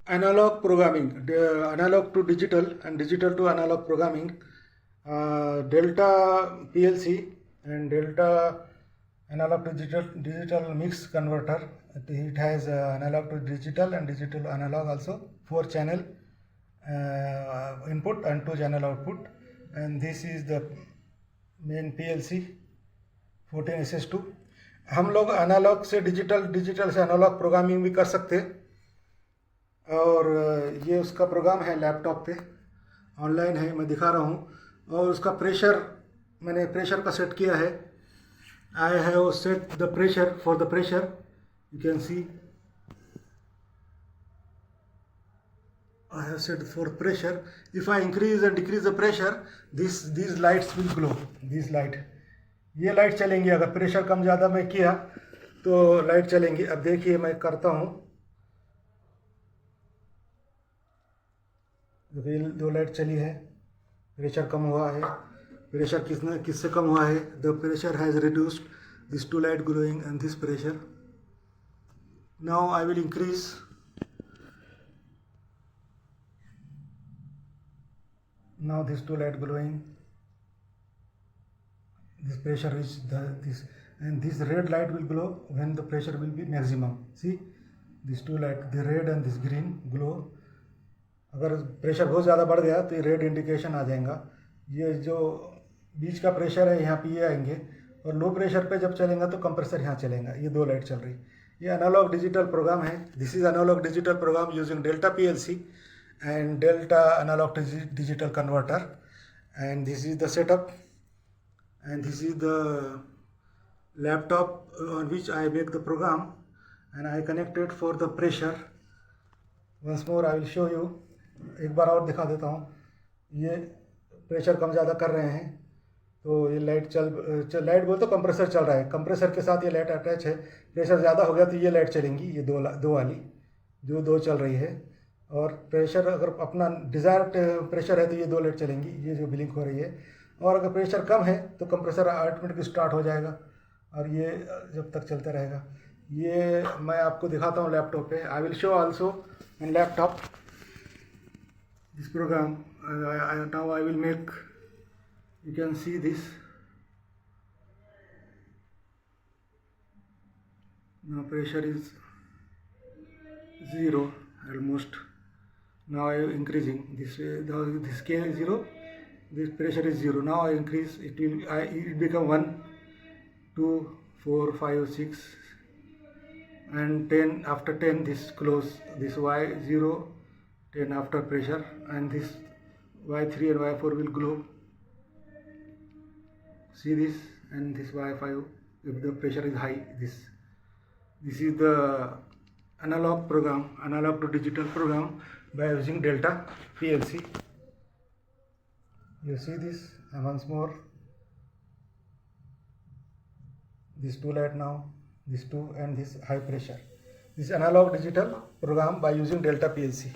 analog programming, analog to digital and digital to analog programming, Delta PLC and Delta analog to digital mix converter. It has analog to digital and digital to analog also, 4 channel input and 2 channel output, and this is the main PLC 14SS2. हम लोग analogue से digital, digital से analogue programming भी कर सकते हैं। और ये उसका प्रोग्राम है लैपटॉप पे, ऑनलाइन है, मैं दिखा रहा हूँ। और उसका प्रेशर, मैंने प्रेशर का सेट किया है। I have set the pressure, for the pressure you can C I have set for pressure. If I increase and decrease the pressure, these lights will glow. These light, ये light चलेंगी। अगर pressure कम ज़्यादा मैं किया तो light चलेंगी। अब देखिए मैं करता हूँ, दो लाइट चली है, प्रेशर कम हुआ है। प्रेशर किससे कम हुआ है? The pressure has reduced, this 2 light glowing and this pressure. Now I will increase. Now these 2 light glowing, this pressure is this, and this red light will glow when the pressure will be maximum. See, these 2 light, the red and this green glow. अगर pressure बहुत ज़्यादा बढ़ गया तो ये red indication आ जाएगा। ये जो बीच का प्रेशर है यहाँ पे ये आएंगे, और लो प्रेशर पे जब चलेगा तो कंप्रेसर यहाँ चलेगा। ये 2 लाइट चल रही। ये एनालॉग डिजिटल प्रोग्राम है। This is analogue digital programme using Delta PLC and Delta analog to digital converter, and this is the setup, and this is the laptop on which I make the program, and I connected for the pressure. Once more I will show you, एक बार और दिखा देता हूँ। ये pressure कम ज़्यादा कर रहे हैं तो ये लाइट लाइट बोल तो कंप्रेसर चल रहा है, कंप्रेसर के साथ ये लाइट अटैच है। प्रेशर ज़्यादा हो गया तो ये लाइट चलेंगी, ये दो वाली जो 2 चल रही है। और प्रेशर अगर अपना डिज़ायर्ड प्रेशर है तो ये 2 लाइट चलेंगी, ये जो ब्लिंक हो रही है। और अगर प्रेशर कम है तो कंप्रेसर ऑटोमेटिक स्टार्ट हो जाएगा और ये जब तक चलता रहेगा। ये मैं आपको दिखाता हूँ लैपटॉप पे। I will show also in laptop this programme. Now I will make, you can see this. Now pressure is 0 almost. Now I am increasing this scale is 0, this pressure is 0. Now I increase, it become 1, 2, 4, 5, 6 and 10. After 10 this close, this Y0, 10 after pressure, and this Y3 and Y4 will glow. See this, and this Y5 if the pressure is high. This is the analog program, analog to digital program by using Delta PLC. You see this, and once more these 2 light now, these 2 and this high pressure. This analog digital program by using Delta PLC.